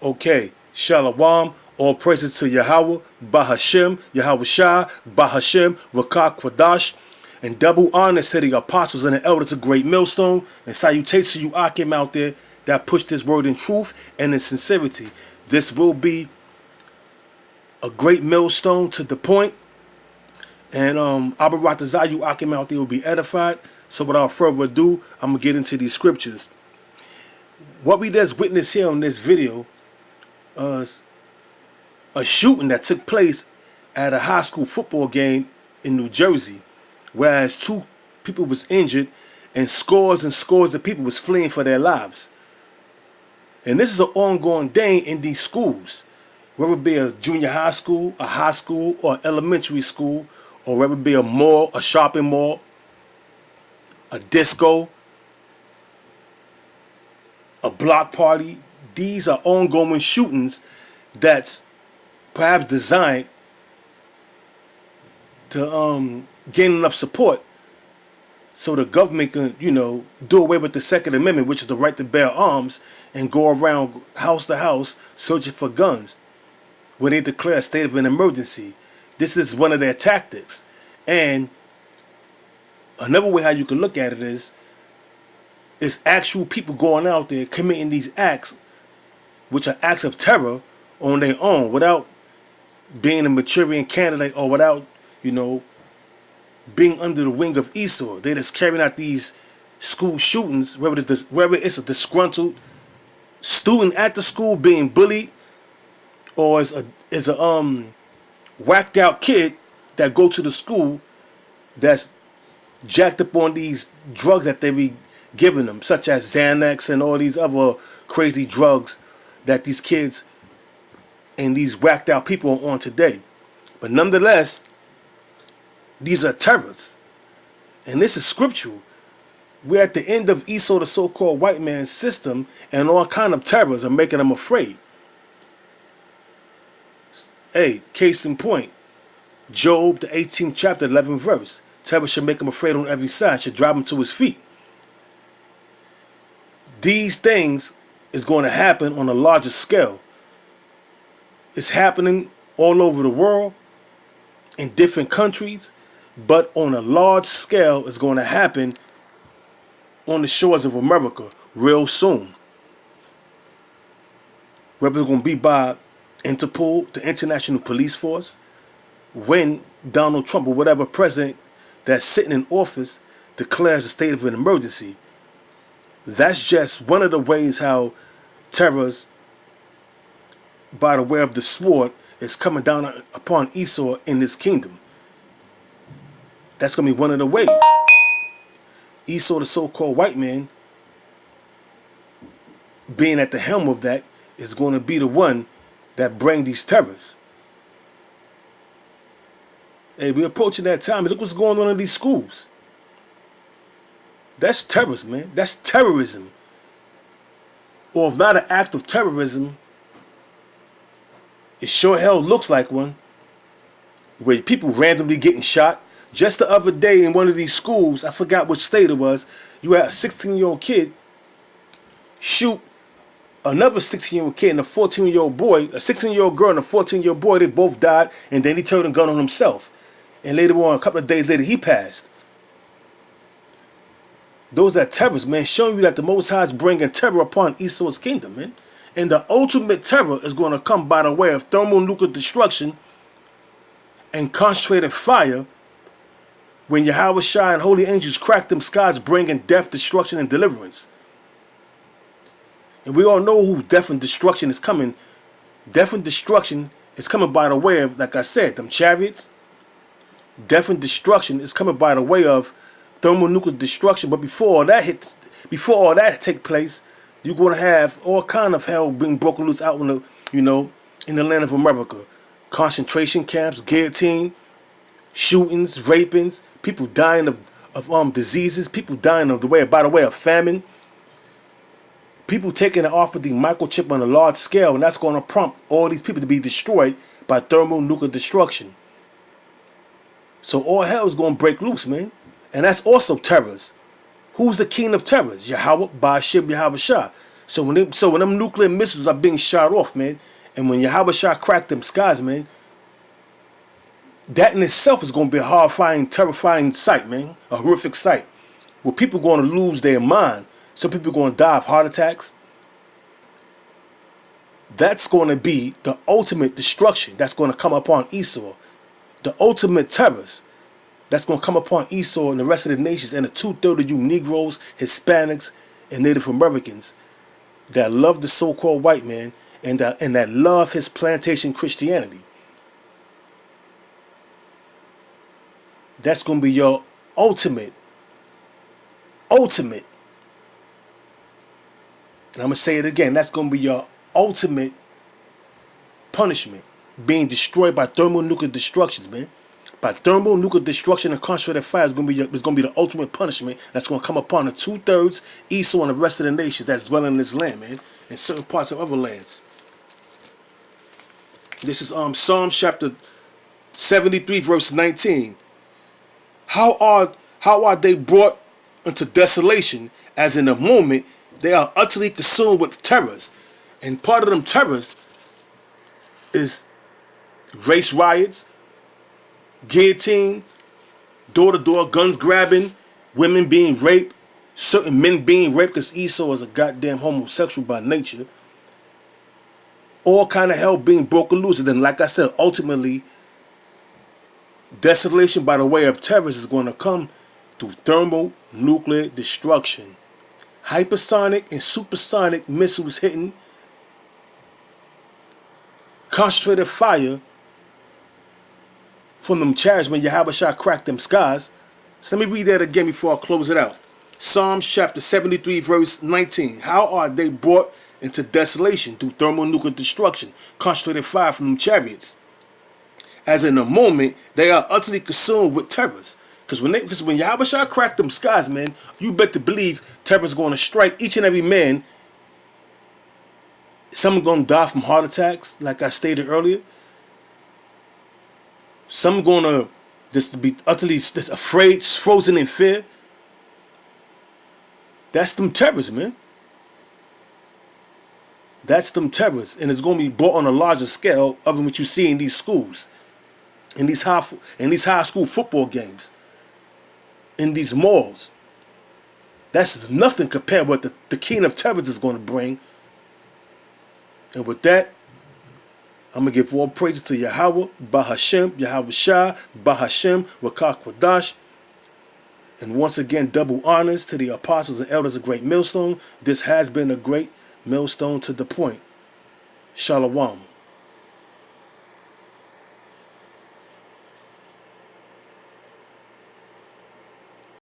Okay, Shalom, all praises to Yahweh, Bahashem, Yahweh Shah, Bahashem, Rakah Kwadash, and double honor to the apostles and the elders of Great Millstone, and salutations to you Akim out there that push this word in truth and in sincerity. This will be a great millstone to the point, and Abarat you Akim out there will be edified. So without further ado, I'm going to get into these scriptures. What we just witnessed here on this video is a shooting that took place at a high school football game in New Jersey, whereas 2 people was injured and scores of people was fleeing for their lives. And this is an ongoing thing in these schools, whether it be a junior high school, or elementary school, or whether it be a mall, a shopping mall, a disco, a block party. These are ongoing shootings that's perhaps designed to gain enough support so the government can, do away with the Second Amendment, which is the right to bear arms, and go around house to house searching for guns when they declare a state of an emergency. This is one of their tactics. And another way how you can look at it is actual people going out there committing these acts, which are acts of terror on their own, without being a Manchurian candidate or without, being under the wing of Esau. They're just carrying out these school shootings, whether it's a disgruntled student at the school being bullied, or is a whacked out kid that go to the school that's jacked up on these drugs that they be giving them, such as Xanax and all these other crazy drugs that these kids and these whacked out people are on today. But nonetheless, these are terrorists. And this is scriptural. We're at the end of Esau, the so-called white man's system, and all kind of terrors are making them afraid. Hey, case in point, Job, the 18th chapter, 11th verse. Terror should make him afraid on every side, should drive him to his feet. These things is going to happen on a larger scale. It's happening all over the world, in different countries, but on a large scale, it's going to happen on the shores of America real soon. Whether it's going to be by Interpol, the International Police Force, when Donald Trump or whatever president that's sitting in office declares a state of an emergency. That's just one of the ways how terrors, by the way of the sword, is coming down upon Esau in this kingdom. That's going to be one of the ways. Esau, the so-called white man, being at the helm of that, is going to be the one that bring these terrors. Hey, we're approaching that time. Look what's going on in these schools. That's terrorism, man. That's terrorism. Or if not an act of terrorism, it sure hell looks like one, where people randomly getting shot. Just the other day in one of these schools, I forgot which state it was, you had a 16-year-old kid shoot another 16-year-old kid and a 14-year-old boy, a 16-year-old girl and a 14-year-old boy. They both died, and then he turned a gun on himself. And later on, a couple of days later, he passed. Those are terrorists, man, showing you that the Most High is bringing terror upon Esau's kingdom, man. And the ultimate terror is going to come by the way of thermonuclear destruction and concentrated fire when Yahweh Shai and holy angels crack them skies, bringing death, destruction, and deliverance. And we all know who death and destruction is coming. Death and destruction is coming by the way of, like I said, them chariots. Death and destruction is coming by the way of thermonuclear destruction. But before all that take place, you're going to have all kind of hell being broken loose out in the, in the land of America. Concentration camps, guillotine, shootings, rapings, people dying of diseases, people dying by the way of famine. People taking it off of the microchip on a large scale, and that's going to prompt all these people to be destroyed by thermonuclear destruction. So all hell is going to break loose, man. And that's also terrors. Who's the king of terrors? Yahweh, Ba'ashem, Yahweh Shah. So when them nuclear missiles are being shot off, man, and when Yahweh Shah cracked them skies, man, that in itself is going to be a horrifying, terrifying sight, man. A horrific sight. Where people going to lose their mind. Some people going to die of heart attacks. That's going to be the ultimate destruction that's going to come upon Esau. The ultimate terrors that's going to come upon Esau and the rest of the nations, and the 2/3 of you Negroes, Hispanics, and Native Americans that love the so-called white man and that love his plantation Christianity. That's going to be your ultimate. And I'm going to say it again. That's going to be your ultimate punishment. Being destroyed by thermonuclear destructions, man. By thermonuclear destruction and concentrated fire is going to be the ultimate punishment that's going to come upon the 2/3 Esau and the rest of the nations that's dwelling in this land, man. And certain parts of other lands. This is Psalm chapter 73, verse 19. How are they brought into desolation, as in a moment they are utterly consumed with terrors. And part of them terrors is race riots, guillotines, door-to-door guns grabbing, women being raped, certain men being raped because Esau is a goddamn homosexual by nature. All kind of hell being broken loose. And then, like I said, ultimately, desolation by the way of terrorists is going to come through thermonuclear destruction. Hypersonic and supersonic missiles hitting, concentrated fire from them chariots when Yahweh Shah cracked them skies. So let me read that again before I close it out. Psalms chapter 73, verse 19. How are they brought into desolation through thermonuclear destruction, concentrated fire from them chariots? As in a moment, they are utterly consumed with terrors. Because when Yahweh Shah cracked them skies, man, you better believe terror's going to strike each and every man. Some are going to die from heart attacks, like I stated earlier. Some are going to just be utterly afraid, frozen in fear. That's them terrors, man. That's them terrors. And it's going to be brought on a larger scale other than what you see in these schools. In these high school football games. In these malls. That's nothing compared with what the king of terrors is going to bring. And with that, I'm going to give all praises to Yahweh, Bahashem, Yahweh Shah, Bahashem, Rakah Kwadash. And once again, double honors to the apostles and elders of Great Millstone. This has been a great millstone to the point. Shalom.